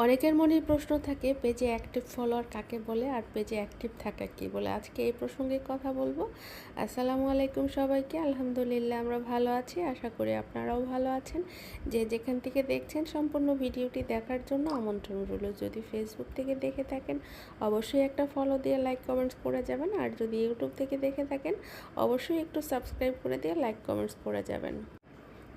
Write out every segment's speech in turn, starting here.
অনেকের মনেই প্রশ্ন থাকে পেজে অ্যাক্টিভ ফলোয়ার কাকে বলে আর পেজে অ্যাক্টিভ থাকা কী বলে। আজকে এই প্রসঙ্গে কথা বলবো। আসসালামু আলাইকুম সবাইকে। আলহামদুলিল্লাহ আমরা ভালো আছি, আশা করি আপনারাও ভালো আছেন। যে যেখান থেকে দেখছেন সম্পূর্ণ ভিডিওটি দেখার জন্য আমন্ত্রণ রইল। যদি ফেসবুক থেকে দেখে থাকেন অবশ্যই একটা ফলো দিয়ে লাইক কমেন্টস করে যাবেন, আর যদি ইউটিউব থেকে দেখে থাকেন অবশ্যই একটু সাবস্ক্রাইব করে দিয়ে লাইক কমেন্টস করে যাবেন।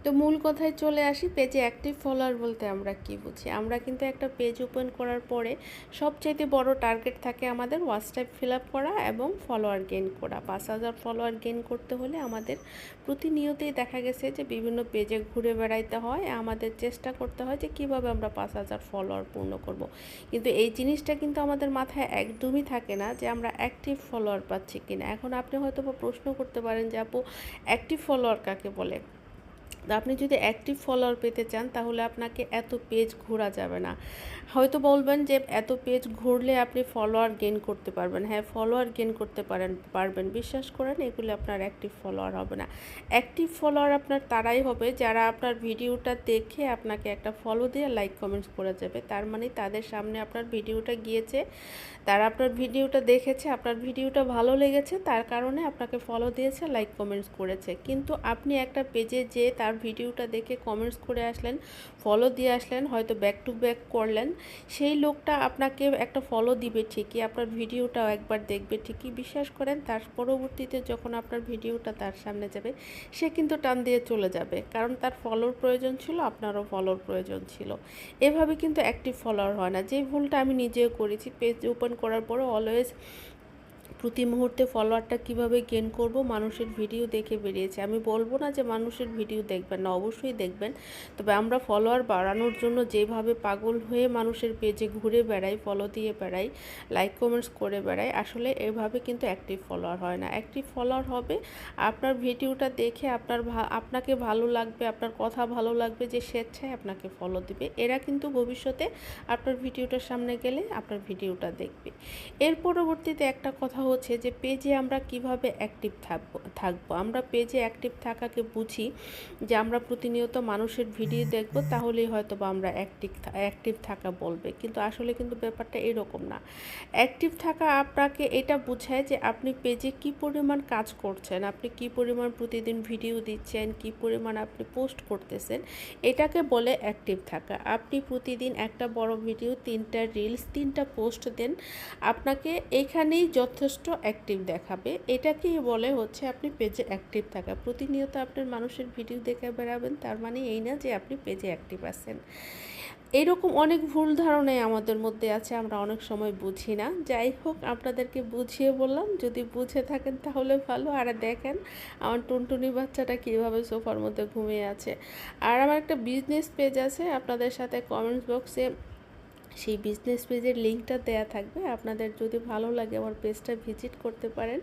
তো মূল কথায় চলে আসি, পেজে অ্যাক্টিভ ফলোয়ার বলতে আমরা কি বুঝি। আমরা কিন্তু একটা পেজ ওপেন করার পরে সবচাইতে বড় টার্গেট থাকে আমাদের ওয়াচ টাইম ফিল আপ করা এবং ফলোয়ার গেইন করা। 5,000 ফলোয়ার গেইন করতে হলে আমাদের প্রতিনিয়তই দেখা গেছে যে বিভিন্ন পেজে ঘুরে বেড়াইতে হয়, আমাদের চেষ্টা করতে হয় যে কীভাবে আমরা 5,000 ফলোয়ার পূর্ণ করব। কিন্তু এই জিনিসটা কিন্তু আমাদের মাথায় একদমই থাকে না যে আমরা অ্যাক্টিভ ফলোয়ার পাচ্ছি কিনা। এখন আপনি হয়তো প্রশ্ন করতে পারেন যে আপু অ্যাক্টিভ ফলোয়ার কাকে বলে। আপনি যদি অ্যাক্টিভ ফলোয়ার পেতে চান তাহলে আপনাকে এত পেজ ঘোরা যাবে না। হয়তো বলবেন যে এত পেজ ঘুরলে আপনি ফলোয়ার গেইন করতে পারবেন। হ্যাঁ, ফলোয়ার গেইন করতে পারবেন, বিশ্বাস করেন এগুলো আপনার অ্যাক্টিভ ফলোয়ার হবে না। অ্যাক্টিভ ফলোয়ার আপনার তারাই হবে যারা আপনার ভিডিওটা দেখে আপনাকে একটা ফলো দিয়ে লাইক কমেন্টস করে যাবে। তার মানে তাদের সামনে আপনার ভিডিওটা গিয়েছে, তারা আপনার ভিডিওটা দেখেছে, আপনার ভিডিওটা ভালো লেগেছে, তার কারণে আপনাকে ফলো দিয়েছে, লাইক কমেন্টস করেছে। কিন্তু আপনি একটা পেজে যে তার ভিডিওটা দেখে কমেন্টস করে আসলেন, ফলো দিয়ে আসলেন, হয়তো ব্যাক টু ব্যাক করলেন, সেই লোকটা আপনাকে একটা ফলো দিবে ঠিকই, আপনার ভিডিওটাও একবার দেখবে ঠিকই, বিশ্বাস করেন। তার পরবর্তীতে যখন আপনার ভিডিওটা তার সামনে যাবে সে কিন্তু টান দিয়ে চলে যাবে, কারণ তার ফলোর প্রয়োজন ছিল, আপনারও ফলোর প্রয়োজন ছিল। এভাবে কিন্তু অ্যাক্টিভ ফলোয়ার হয় না। যে ভুলটা আমি নিজেও করেছি, পেজ ওপেন করার পরে অলওয়েজ প্রতি মুহূর্তে ফলোয়ারটা কিভাবে গেইন করব মানুষের ভিডিও দেখে বেরিয়েছে। আমি বলবো না যে মানুষের ভিডিও দেখবেন না, অবশ্যই দেখবেন। তবে আমরা ফলোয়ার বাড়ানোর জন্য যেভাবে পাগল হয়ে মানুষের পেজে ঘুরে বেড়াই, ফলো দিয়ে বেড়াই, লাইক কমেন্টস করে বেড়াই, আসলে এভাবে কিন্তু অ্যাক্টিভ ফলোয়ার হয় না। অ্যাক্টিভ ফলোয়ার হবে আপনার ভিডিওটা দেখে আপনাকে ভালো লাগবে, আপনার কথা ভালো লাগবে, যে স্বেচ্ছায় আপনাকে ফলো দিবে। এরা কিন্তু ভবিষ্যতে আপনার ভিডিওটার সামনে গেলে আপনার ভিডিওটা দেখবে। এর পরবর্তীতে একটা কথা হচ্ছে যে পেজে আমরা কিভাবে অ্যাক্টিভ থাকবো। আমরা পেজে অ্যাক্টিভ থাকাকে বুঝি যে আমরা প্রতিনিয়ত মানুষের ভিডিও দেখব, তাহলেই হয়তো বা আমরা অ্যাক্টিভ থাকা বলবে। কিন্তু আসলে কিন্তু ব্যাপারটা এরকম না। অ্যাক্টিভ থাকা আপনাকে এটা বোঝায় যে আপনি পেজে কি পরিমাণ কাজ করছেন, আপনি কি পরিমাণ প্রতিদিন ভিডিও দিচ্ছেন, কি পরিমাণ আপনি পোস্ট করতেছেন, এটাকে বলে অ্যাক্টিভ থাকা। আপনি প্রতিদিন একটা বড় ভিডিও, 3টা রিলস, 3টা পোস্ট দেন, আপনাকে এখানেই যথেষ্ট অ্যাক্টিভ দেখাবে। এটাকেই বলে হচ্ছে আপনি পেজে অ্যাক্টিভ থাকা। প্রতিনিয়ত আপনার মানুষের ভিডিও দেখে বেড়াবেন, তার মানে এই না যে আপনি পেজে অ্যাক্টিভ আছেন। এরকম অনেক ভুল ধারণাই আমাদের মধ্যে আছে, আমরা অনেক সময় বুঝি না। যাই হোক, আপনাদেরকে বুঝিয়ে বললাম, যদি বুঝে থাকেন তাহলে ভালো। আর দেখেন আমার টুনটুনি বাচ্চাটা কীভাবে সোফার মধ্যে ঘুমিয়ে আছে। আর আমার একটা বিজনেস পেজ আছে, আপনাদের সাথে কমেন্টস বক্সে সেই বিজনেস পেজের লিঙ্কটা দেয়া থাকবে। আপনাদের যদি ভালো লাগে আমার পেজটা ভিজিট করতে পারেন।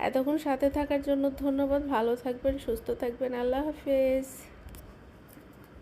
এতক্ষণ সাথে থাকার জন্য ধন্যবাদ। ভালো থাকবেন, সুস্থ থাকবেন। আল্লাহ হাফেজ।